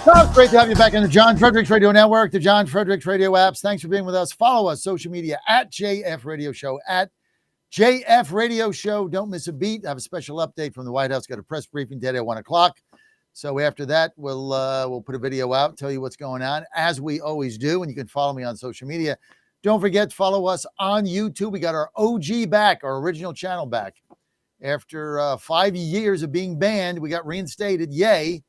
Well, it's great to have you back on the John Fredericks Radio Network, the John Fredericks Radio apps. Thanks for being with us. Follow us, social media, at JF Radio Show, at JF Radio Show. Don't miss a beat. I have a special update from the White House. Got a press briefing today at 1 o'clock. So after that, we'll put a video out, tell you what's going on, as we always do. And you can follow me on social media. Don't forget, follow us on YouTube. We got our OG back, our original channel back. After 5 years of being banned, we got reinstated. Yay.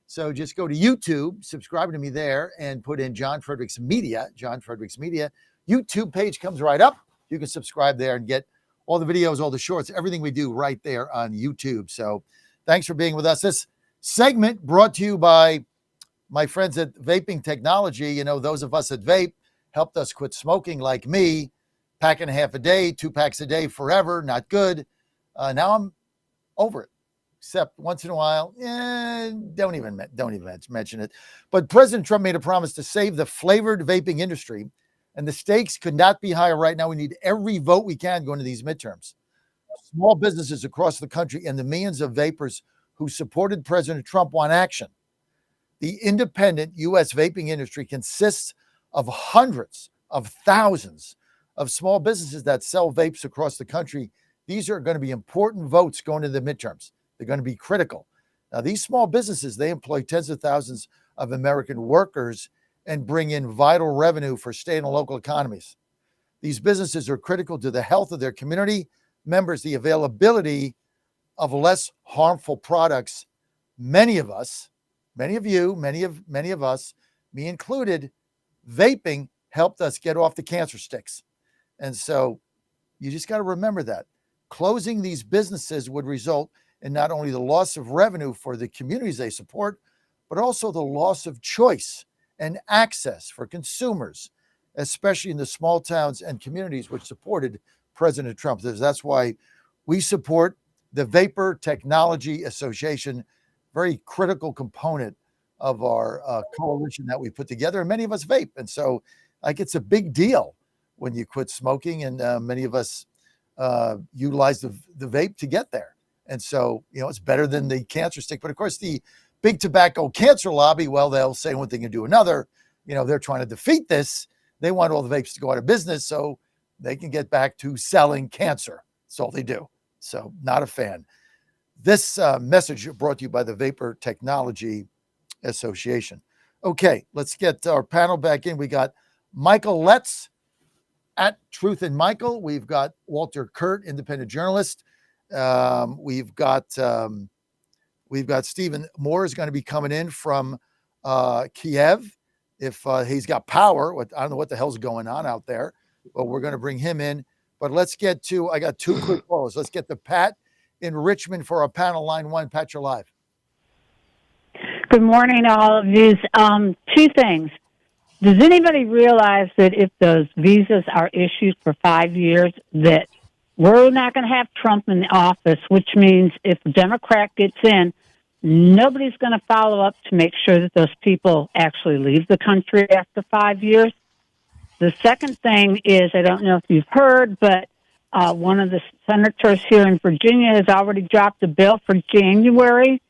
So just go to YouTube, subscribe to me there, and put in John Fredericks Media. John Fredericks Media. YouTube page comes right up. You can subscribe there and get all the videos, all the shorts, everything we do right there on YouTube. So thanks for being with us. This segment brought to you by my friends at Vaping Technology. You know, those of us at Vape helped us quit smoking, like me. Pack and a half a day, 2 packs a day forever, not good. Now I'm over it. Except once in a while, don't even mention it. But President Trump made a promise to save the flavored vaping industry, and the stakes could not be higher right now. We need every vote we can going to these midterms. Small businesses across the country and the millions of vapers who supported President Trump want action. The independent U.S. vaping industry consists of hundreds of thousands of small businesses that sell vapes across the country. These are going to be important votes going to the midterms. They're going to be critical. Now, these small businesses, they employ tens of thousands of American workers and bring in vital revenue for state and local economies. These businesses are critical to the health of their community members, the availability of less harmful products. Many of us, many of you, many of us, me included, vaping helped us get off the cancer sticks. And so you just got to remember that. Closing these businesses would result in not only the loss of revenue for the communities they support, but also the loss of choice and access for consumers, especially in the small towns and communities which supported President Trump. That's why we support the Vapor Technology Association, very critical component of our coalition that we put together. And many of us vape. And so like it's a big deal when you quit smoking, and many of us utilize the vape to get there. And so, you know, it's better than the cancer stick. But of course, the big tobacco cancer lobby, well, they'll say one thing and do another. You know, they're trying to defeat this. They want all the vapes to go out of business so they can get back to selling cancer. That's all they do. So not a fan. This message brought to you by the Vapor Technology Association. Okay, let's get our panel back in. We got Michael Letts at Truth and Michael. We've got Walter Kurt, independent journalist. We've got Stephen Moore is going to be coming in from Kyiv. If he's got power, I don't know what the hell's going on out there, but we're going to bring him in. But let's get to, I got 2 quick calls. Let's get to Pat in Richmond for our panel, line 1. Pat, you're live. Good morning, all of you. 2 things. Does anybody realize that if those visas are issued for 5 years, that we're not going to have Trump in the office, which means if a Democrat gets in, nobody's going to follow up to make sure that those people actually leave the country after 5 years? The second thing is, I don't know if you've heard, but one of the senators here in Virginia has already dropped a bill for January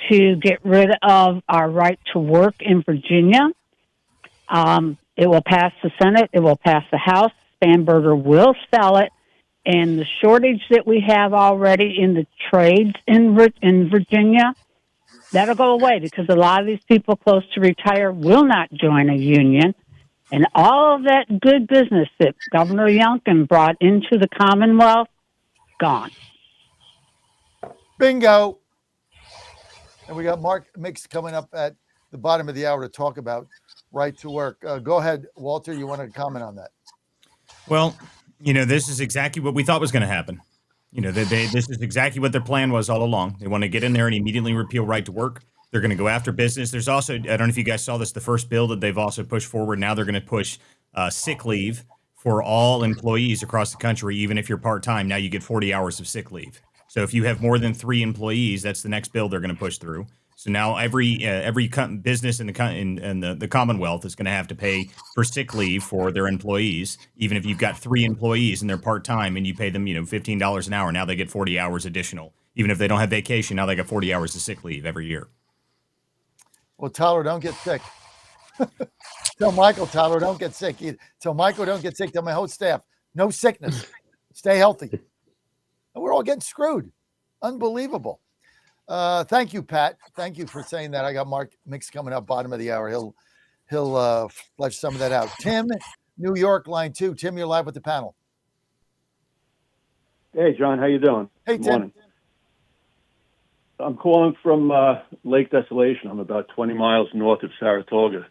to get rid of our right to work in Virginia. It will pass the Senate. It will pass the House. Spanberger will sell it. And the shortage that we have already in the trades in Virginia, that'll go away because a lot of these people close to retire will not join a union. And all of that good business that Governor Youngkin brought into the Commonwealth, gone. Bingo. And we got Mark Mix coming up at the bottom of the hour to talk about right to work. Go ahead, Walter. You want to comment on that? Well, you know, this is exactly what we thought was going to happen. You know, this is exactly what their plan was all along. They want to get in there and immediately repeal right to work. They're going to go after business. There's also, I don't know if you guys saw this, the first bill that they've also pushed forward. Now they're going to push sick leave for all employees across the country. Even if you're part-time, now you get 40 hours of sick leave. So if you have more than 3 employees, that's the next bill they're going to push through. So now every business in the Commonwealth is going to have to pay for sick leave for their employees, even if you've got 3 employees and they're part-time and you pay them, $15 an hour. Now they get 40 hours additional. Even if they don't have vacation, now they got 40 hours of sick leave every year. Well, Tyler, don't get sick. Tell Michael, Tyler, don't get sick. Tell Michael, don't get sick. Tell my whole staff, no sickness. Stay healthy. And we're all getting screwed. Unbelievable. Thank you, Pat. Thank you for saying that. I got Mark Mix coming up bottom of the hour. He'll flesh some of that out. Tim, New York, line 2. Tim, you're live with the panel. Hey, John, how you doing? Hey, Good Tim. morning. I'm calling from Lake Desolation. I'm about 20 miles north of Saratoga.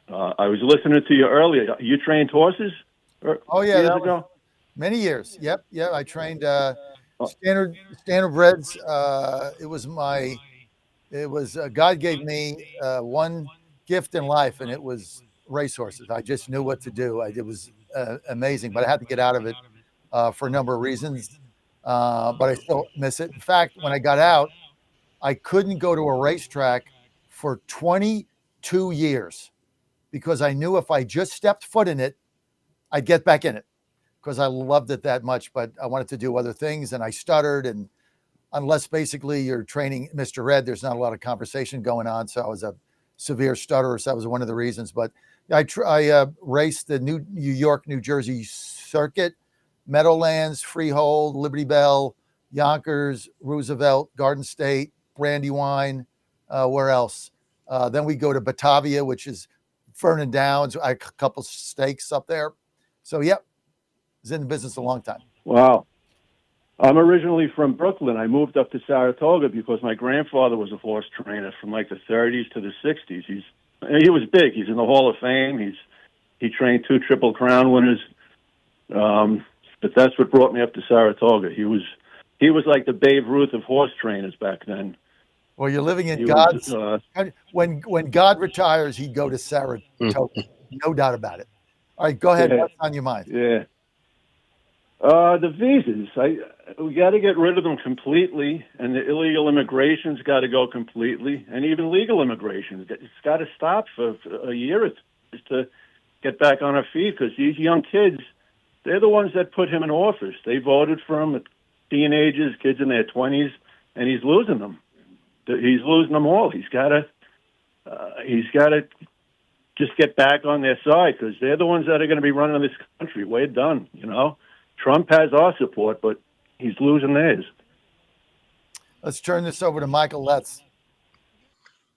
I was listening to you earlier. You trained horses? Oh, yeah. Years ago? Many years. Yep. I trained standardbreds. God gave me one gift in life, and it was racehorses. I just knew what to do. It was amazing, but I had to get out of it for a number of reasons. But I still miss it. In fact, when I got out, I couldn't go to a racetrack for 22 years because I knew if I just stepped foot in it, I'd get back in it because I loved it that much. But I wanted to do other things, and I stuttered. And unless basically you're training Mr. Red, there's not a lot of conversation going on. So I was a severe stutterer. So that was one of the reasons. But I raced the New York, New Jersey circuit, Meadowlands, Freehold, Liberty Bell, Yonkers, Roosevelt, Garden State, Brandywine. Where else? Then we go to Batavia, which is Vernon Downs. I had a couple stakes up there. So, yep, was in the business a long time. Wow. I'm originally from Brooklyn. I moved up to Saratoga because my grandfather was a horse trainer from like the 30s to the 60s. He was big. He's in the Hall of Fame. He trained 2 Triple Crown winners. But that's what brought me up to Saratoga. He was like the Babe Ruth of horse trainers back then. Well, you're living in God's. When God retires, he'd go to Saratoga. No doubt about it. All right, go ahead. Yeah. What's on your mind? Yeah. The visas, we got to get rid of them completely, and the illegal immigration's got to go completely, and even legal immigration. It's got to stop for a year just to get back on our feet, because these young kids, they're the ones that put him in office. They voted for him, teenagers, kids in their 20s, and he's losing them. He's losing them all. He's got to just get back on their side, because they're the ones that are going to be running this country. We're done, Trump has our support, but he's losing theirs. Let's turn this over to Michael Letts.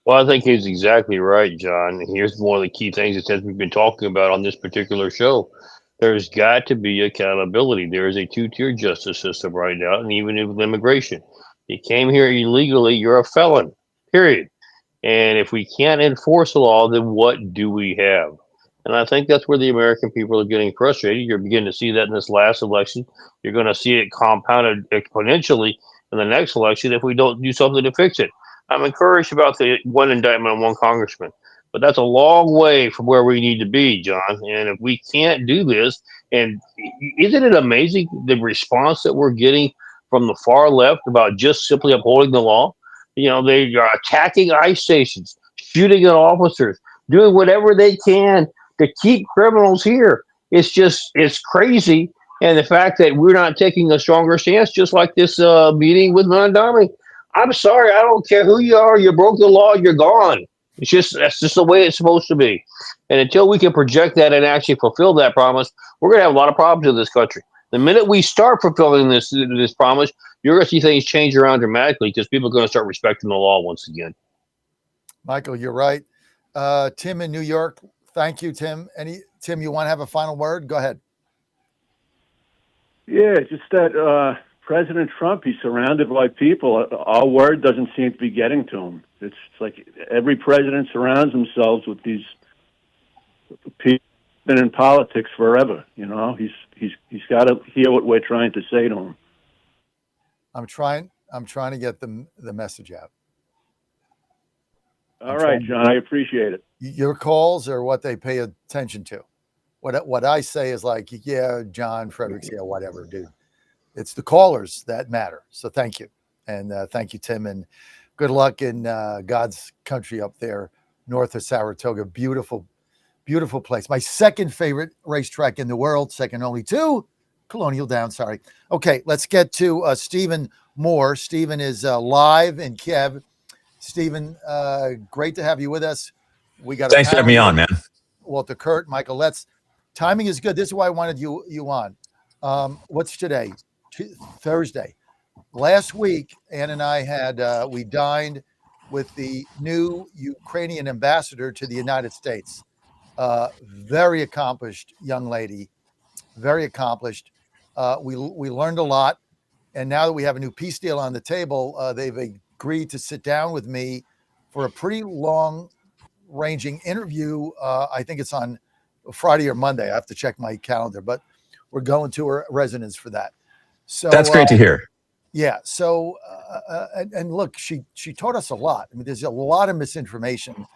Well, I think he's exactly right, John. Here's one of the key things that we've been talking about on this particular show. There's got to be accountability. There is a 2-tier justice system right now, and even with immigration. You came here illegally, you're a felon, period. And if we can't enforce the law, then what do we have? And I think that's where the American people are getting frustrated. You're beginning to see that in this last election. You're going to see it compounded exponentially in the next election if we don't do something to fix it. I'm encouraged about the one indictment on one congressman, but that's a long way from where we need to be, John. And if we can't do this, and isn't it amazing the response that we're getting from the far left about just simply upholding the law? They are attacking ICE stations, shooting at officers, doing whatever they can to keep criminals here. It's crazy. And the fact that we're not taking a stronger stance, just like this meeting with Mondami. I'm sorry, I don't care who you are. You broke the law, you're gone. That's just the way it's supposed to be. And until we can project that and actually fulfill that promise, we're going to have a lot of problems in this country. The minute we start fulfilling this promise, you're going to see things change around dramatically, because people are going to start respecting the law once again. Michael, you're right. Tim in New York. Thank you, Tim. Tim, you want to have a final word? Go ahead. Yeah, just that President Trump, he's surrounded by people. Our word doesn't seem to be getting to him. It's like every president surrounds themselves with these people been in politics forever. He's got to hear what we're trying to say to him. I'm trying to get the message out. All right, John, I appreciate it. Your calls are what they pay attention to. What I say is like, yeah, John Fredericks, yeah, whatever, dude. It's the callers that matter. So thank you. And thank you, Tim. And good luck in God's country up there, north of Saratoga. Beautiful, beautiful place. My second favorite racetrack in the world, second only to Colonial Downs. Sorry. Okay, let's get to Stephen Moore. Stephen is live in Kyiv. Stephen, great to have you with us. We got Thanks for having me on, man. Walter Kurt, Michael Letts. Timing is good. This is why I wanted you on. What's today? Thursday. Last week, Ann and I had we dined with the new Ukrainian ambassador to the United States. Very accomplished young lady, very accomplished. We learned a lot, and now that we have a new peace deal on the table, they've agreed to sit down with me for a pretty long-ranging interview. I think it's on Friday or Monday. I have to check my calendar, but we're going to her residence for that. So that's great to hear. Yeah. So, and look, she taught us a lot. I mean, there's a lot of misinformation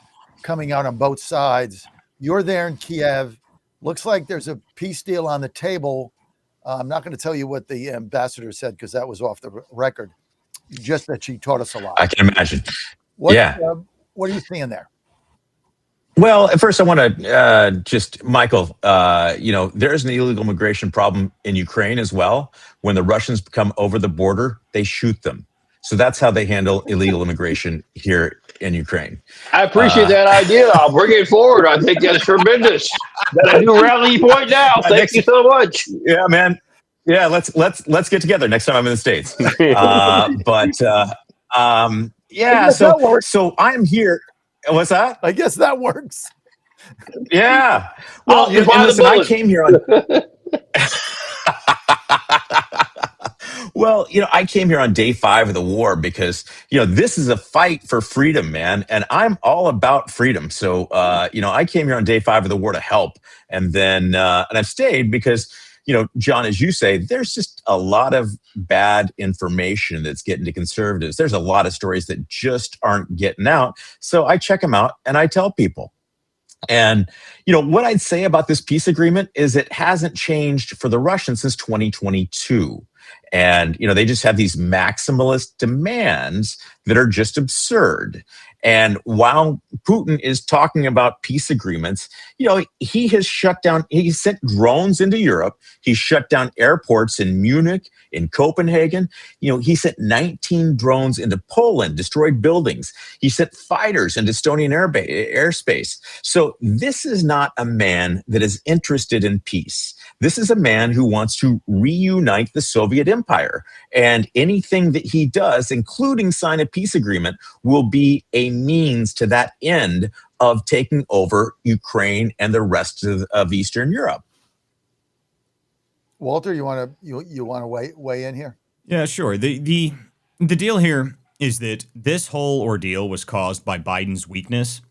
coming out on both sides. You're there in Kyiv. Looks like there's a peace deal on the table. I'm not going to tell you what the ambassador said because that was off the record. Just that she taught us a lot. I can imagine. What are you seeing there? Well, at first I want to just, Michael, there's an illegal immigration problem in Ukraine as well. When the Russians come over the border, they shoot them. So that's how they handle illegal immigration here in Ukraine. I appreciate that idea. I'll bring it forward. I think that's tremendous. Got a new rally point now. Thank you so much. Yeah, man. Yeah, let's get together next time I'm in the States. So I'm here. What's that? I guess that works. Yeah. Well, listen, I came here on. Well, I came here on day 5 of the war because, this is a fight for freedom, man. And I'm all about freedom. So, I came here on day 5 of the war to help. And then, and I've stayed because, John, as you say, there's just a lot of bad information that's getting to conservatives. There's a lot of stories that just aren't getting out. So I check them out and I tell people. And, what I'd say about this peace agreement is it hasn't changed for the Russians since 2022. And, they just have these maximalist demands that are just absurd. And while Putin is talking about peace agreements, he has he sent drones into Europe. He shut down airports in Munich, in Copenhagen. He sent 19 drones into Poland, destroyed buildings. He sent fighters into Estonian airspace. So this is not a man that is interested in peace. This is a man who wants to reunite the Soviet Empire. And anything that he does, including sign a peace agreement, will be a means to that end of taking over Ukraine and the rest of Eastern Europe. Walter, you want to weigh in here? Yeah, sure. The deal here is that this whole ordeal was caused by Biden's weakness,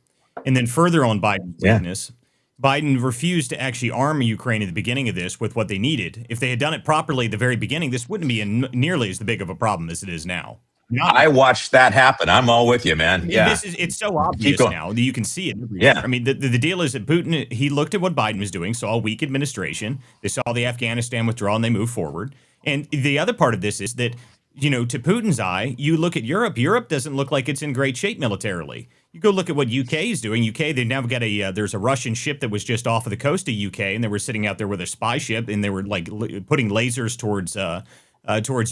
and then further on Biden's weakness, Biden refused to actually arm Ukraine at the beginning of this with what they needed. If they had done it properly at the very beginning, this wouldn't be nearly as big of a problem as it is now. I watched that happen. I'm all with you, man. Yeah, it's so obvious now that you can see it everywhere. Yeah. I mean, the deal is that Putin, he looked at what Biden was doing, saw a weak administration. They saw the Afghanistan withdrawal and they moved forward. And the other part of this is that, to Putin's eye, you look at Europe. Europe doesn't look like it's in great shape militarily. You go look at what UK is doing. UK, they now got there's a Russian ship that was just off of the coast of UK, and they were sitting out there with a spy ship, and they were putting lasers towards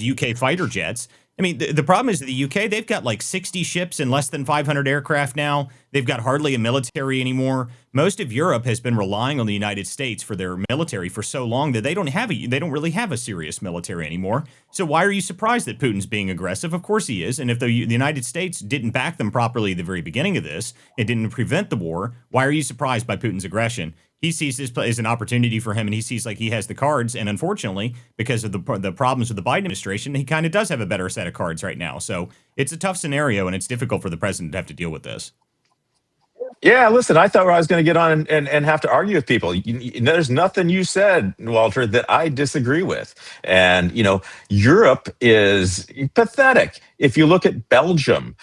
UK fighter jets. I mean, the problem is that the UK, they've got 60 ships and less than 500 aircraft now. They've got hardly a military anymore. Most of Europe has been relying on the United States for their military for so long that they don't really have a serious military anymore. So why are you surprised that Putin's being aggressive? Of course he is. And if the United States didn't back them properly at the very beginning of this, it didn't prevent the war, why are you surprised by Putin's aggression? He sees this as an opportunity for him, and he sees like he has the cards. And unfortunately, because of the problems with the Biden administration, he kind of does have a better set of cards right now. So it's a tough scenario, and it's difficult for the president to have to deal with this. Yeah, listen, I thought I was going to get on and have to argue with people. There's nothing you said, Walter, that I disagree with. And, Europe is pathetic. If you look at Belgium,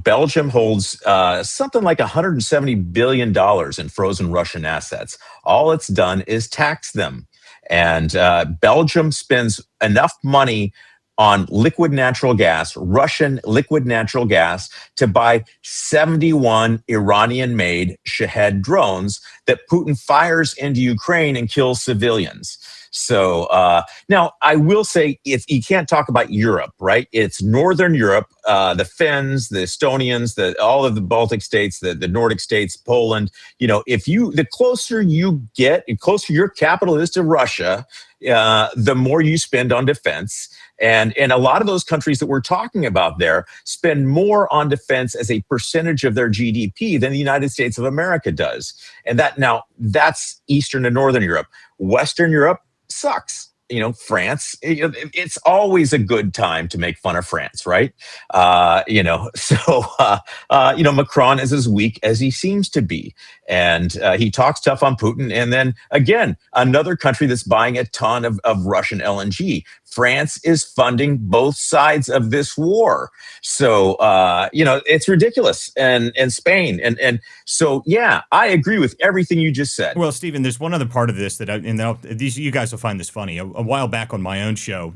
Belgium holds something like $170 billion in frozen Russian assets. All it's done is tax them. And Belgium spends enough money on liquid natural gas, Russian liquid natural gas, to buy 71 Iranian-made Shahed drones that Putin fires into Ukraine and kills civilians. So now I will say, if you can't talk about Europe, right? It's Northern Europe, the Finns, the Estonians, all of the Baltic states, the Nordic states, Poland. The closer you get, the closer your capital is to Russia, the more you spend on defense. And a lot of those countries that we're talking about there spend more on defense as a percentage of their GDP than the United States of America does. And that's Eastern and Northern Europe. Western Europe sucks. France, it's always a good time to make fun of France, right? Macron is as weak as he seems to be. And he talks tough on Putin. And then again, another country that's buying a ton of Russian LNG. France is funding both sides of this war. So, it's ridiculous. And Spain. And so, yeah, I agree with everything you just said. Well, Stephen, there's one other part of this you guys will find this funny. A while back on my own show,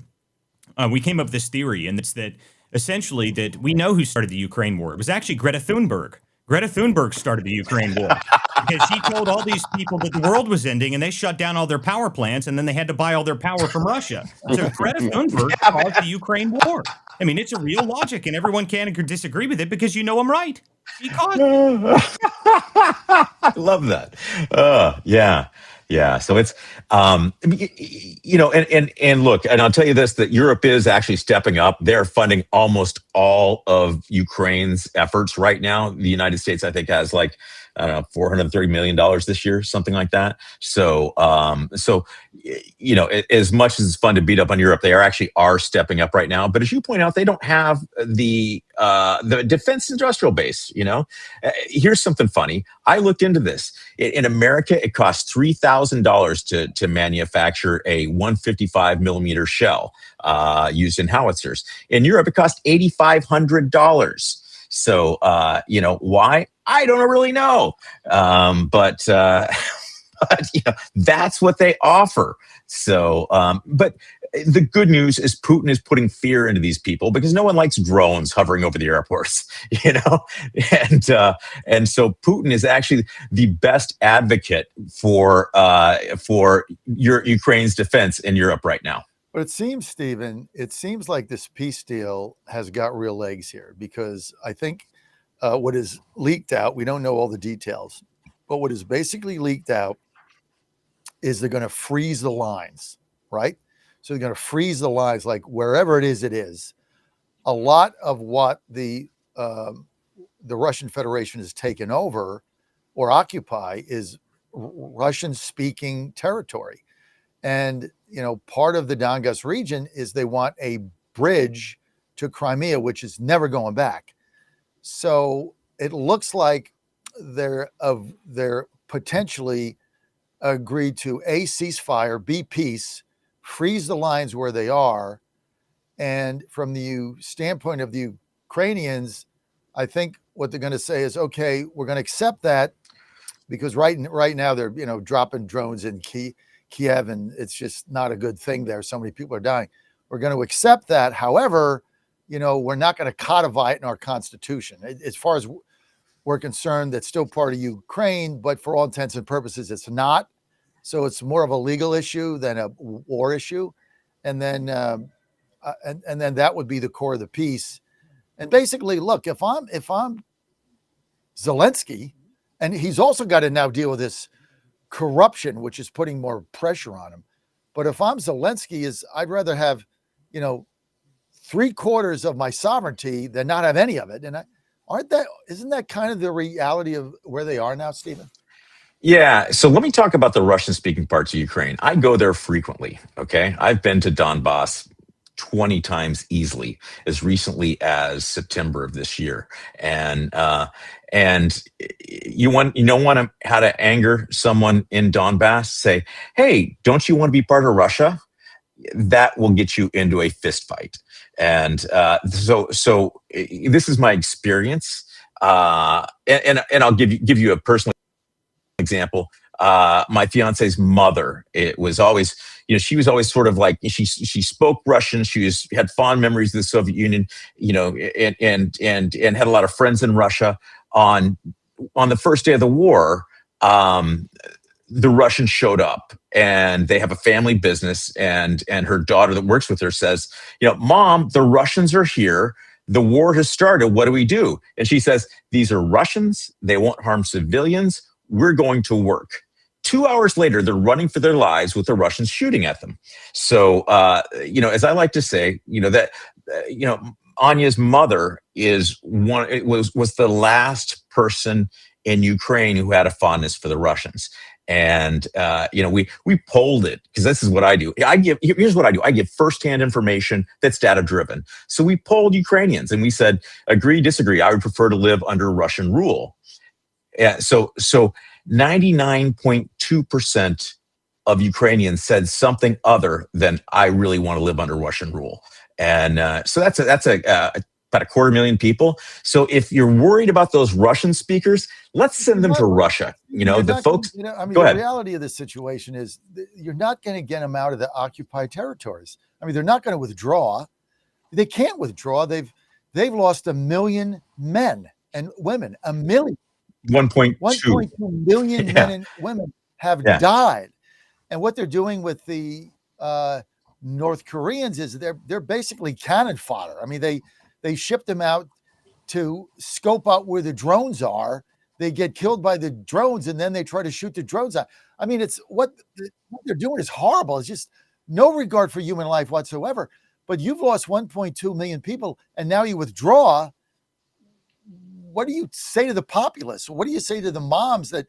we came up with this theory, and it's that essentially that we know who started the Ukraine war. It was actually Greta Thunberg. Greta Thunberg started the Ukraine war because she told all these people that the world was ending, and they shut down all their power plants, and then they had to buy all their power from Russia. So Greta Thunberg caused the Ukraine war. I mean, it's a real logic, and everyone can disagree with it because I'm right. I love that. Yeah. So it's, and look, and I'll tell you this, that Europe is actually stepping up. They're funding almost all of Ukraine's efforts right now. The United States, I think, has $430 million this year, something like that. So, as much as it's fun to beat up on Europe, they are stepping up right now. But as you point out, they don't have the defense industrial base. Here's something funny. I looked into this. In America, it costs $3,000 to manufacture a 155 millimeter shell used in howitzers. In Europe, it costs $8,500. So, why? I don't really know. But that's what they offer. So, but the good news is Putin is putting fear into these people because no one likes drones hovering over the airports, and so Putin is actually the best advocate for Ukraine's defense in Europe right now. But it seems, Stephen, like this peace deal has got real legs here because I think what is leaked out, we don't know all the details, but what is basically leaked out is they're going to freeze the lines, right? So they're going to freeze the lines, like wherever it is. A lot of what the Russian Federation has taken over or occupy is Russian-speaking territory. And, part of the Donbass region is they want a bridge to Crimea, which is never going back. So it looks like they're potentially agreed to A, ceasefire, B, peace, freeze the lines where they are. And from the standpoint of the Ukrainians, I think what they're going to say is, okay, we're going to accept that because right now they're, dropping drones in Kyiv, and it's just not a good thing there. So many people are dying. We're going to accept that. However, we're not going to codify it in our constitution. As far as we're concerned, that's still part of Ukraine, but for all intents and purposes, it's not. So it's more of a legal issue than a war issue. And then, and then that would be the core of the peace. And basically, look, if I'm Zelensky, and he's also got to now deal with this corruption, which is putting more pressure on him. But if I'm Zelensky, I'd rather have, 3/4 of my sovereignty than not have any of it. And isn't that kind of the reality of where they are now, Stephen? Yeah. So let me talk about the Russian speaking parts of Ukraine. I go there frequently. Okay. I've been to Donbass 20 times easily as recently as September of this year. And you don't want how to anger someone in Donbass, say, hey, don't you want to be part of Russia? That will get you into a fist fight. And so this is my experience. And I'll give you a personal example. My fiance's mother, it was always, she was always sort of like, she spoke Russian. She had fond memories of the Soviet Union, and had a lot of friends in Russia. On the first day of the war, the Russians showed up, and they have a family business, and her daughter that works with her says, Mom, the Russians are here. The war has started. What do we do? And she says, these are Russians. They won't harm civilians. We're going to work. 2 hours later, they're running for their lives with the Russians shooting at them. So, as I like to say, Anya's mother was the last person in Ukraine who had a fondness for the Russians. And we polled it, because this is what I do. Here's what I do. I give firsthand information that's data driven. So we polled Ukrainians and we said, agree, disagree. I would prefer to live under Russian rule. Yeah. So 99.2% of Ukrainians said something other than I really want to live under Russian rule. And so that's about 250,000 people. So if you're worried about those Russian speakers, let's send them to Russia. The folks. The reality of this situation is you're not going to get them out of the occupied territories. I mean, they're not going to withdraw. They can't withdraw. They've lost 1 million men and women. 1.2 million men and women have died. And what they're doing with the North Koreans is they're basically cannon fodder. I mean, they ship them out to scope out where the drones are. They get killed by the drones, and then they try to shoot the drones out. I mean, it's what they're doing is horrible. It's just no regard for human life whatsoever. But you've lost 1.2 million people, and now you withdraw. What do you say to the populace? What do you say to the moms that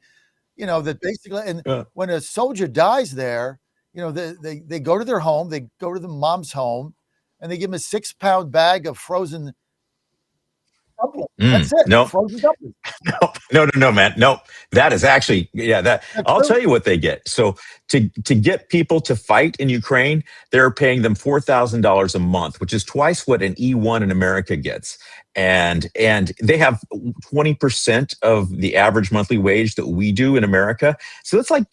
basically, and when a soldier dies there, they go to their home, they go to the mom's home, and they give him a 6-pound bag of frozen dumplings. That's it. No. Frozen dumplings. No, man. No, that is actually, I'll tell you what they get. So to get people to fight in Ukraine, they're paying them $4,000 a month, which is twice what an E1 in America gets. And they have 20% of the average monthly wage that we do in America. So it's like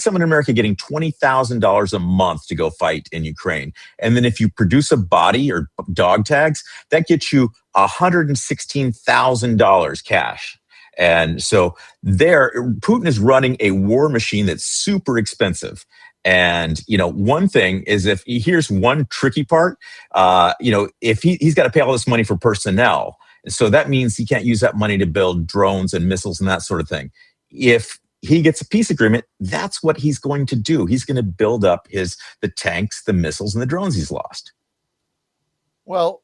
someone in America getting $20,000 a month to go fight in Ukraine. And then if you produce a body or dog tags, that gets you $116,000 cash. And so Putin is running a war machine that's super expensive. And, one thing is, here's one tricky part, if he's got to pay all this money for personnel. So that means he can't use that money to build drones and missiles and that sort of thing. If he gets a peace agreement, that's what he's going to do. He's going to build up the tanks, the missiles, and the drones he's lost. Well,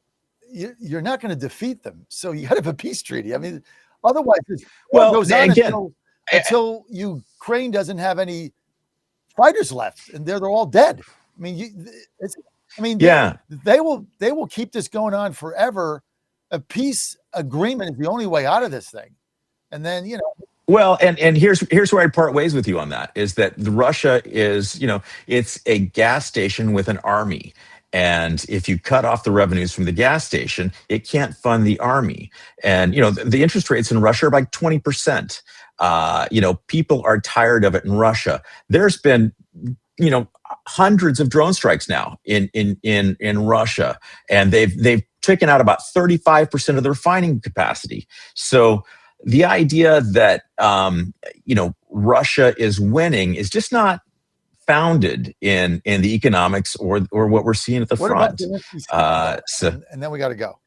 you're not going to defeat them. So you got to have a peace treaty. I mean, otherwise, it goes on until Ukraine doesn't have any fighters left, and they're all dead. I mean, they will keep this going on forever. A peace agreement is the only way out of this thing, and then Well, and here's where I part ways with you on that, is that Russia is, it's a gas station with an army. And if you cut off the revenues from the gas station, it can't fund the army. And, the interest rates in Russia are like 20%. People are tired of it in Russia. There's been, hundreds of drone strikes now in Russia, and they've taken out about 35% of their refining capacity. So the idea that, Russia is winning is just not founded in the economics or what we're seeing at the front. And then we got to go.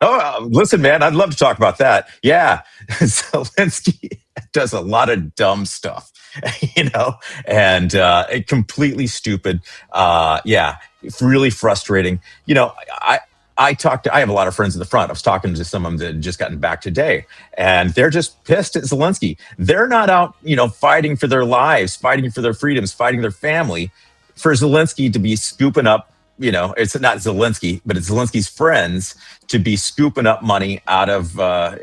Oh, listen, man, I'd love to talk about that. Yeah. Zelensky does a lot of dumb stuff, and completely stupid. It's really frustrating. I have a lot of friends in the front. I was talking to some of them that had just gotten back today, and they're just pissed at Zelensky. They're not out, fighting for their lives, fighting for their freedoms, fighting their family. For Zelensky to be scooping up, it's not Zelensky, but it's Zelensky's friends to be scooping up money out of the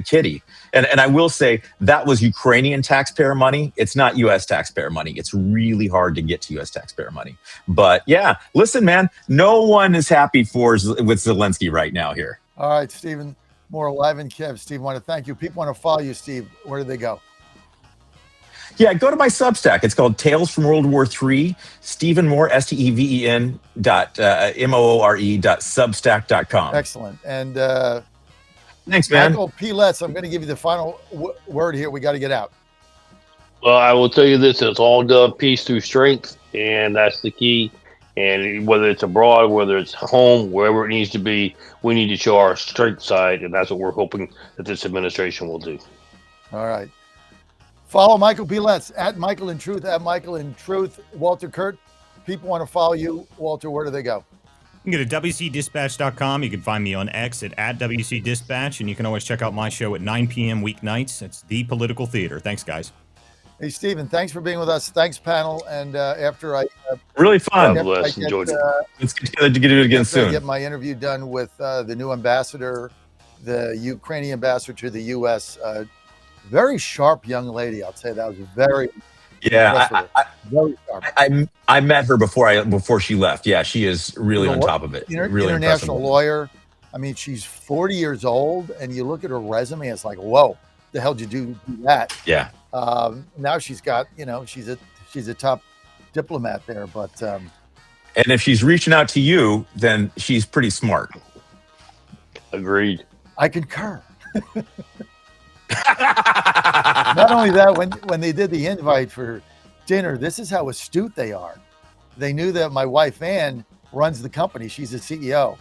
kitty. And I will say that was Ukrainian taxpayer money. It's not U.S. taxpayer money. It's really hard to get to U.S. taxpayer money. But yeah, listen, man, no one is happy with Zelensky right now here. All right, Stephen Moore, live in Kyiv. Steve, want to thank you. People want to follow you, Steve. Where do they go? Yeah, go to my Substack. It's called Tales from World War III. Stephen Moore, STEVEN.MOORE.substack.com. Excellent. And thanks, man. Michael P. Letts, I'm going to give you the final word here. We got to get out. Well, I will tell you this: it's all done peace through strength, and that's the key. And whether it's abroad, whether it's home, wherever it needs to be, we need to show our strength side, and that's what we're hoping that this administration will do. All right. Follow Michael P. Letts at Michael in Truth, at Michael in Truth. Walter Kurt, people want to follow you. Walter, where do they go? You can go to WCDispatch.com. You can find me on X at WCDispatch, and you can always check out my show at 9 p.m. weeknights. It's The Political Theater. Thanks, guys. Hey, Stephen, thanks for being with us. Thanks, panel. And after I Really fun. God bless. Enjoyed it. Let's get together to get it again after I soon. get my interview done with the new ambassador, the Ukrainian ambassador to the U.S., very sharp young lady. I'll say that was very Yeah, very sharp. I met her before she left. Yeah, she is really on top of it. Really international impressive. lawyer. I mean, she's 40 years old, and you look at her resume, it's like, whoa, the hell did you do that? Yeah. Now she's got, she's a top diplomat there, but And if she's reaching out to you, then she's pretty smart. Agreed. I concur. Not only that, when they did the invite for dinner, this is how astute they are. They knew that my wife Ann runs the company; she's the CEO,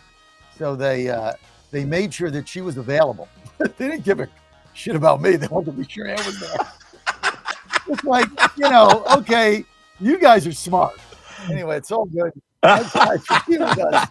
so they made sure that she was available. They didn't give a shit about me; they wanted to be sure Ann was there. It's like, okay, you guys are smart. Anyway, it's all good. Thanks, guys, for being with us.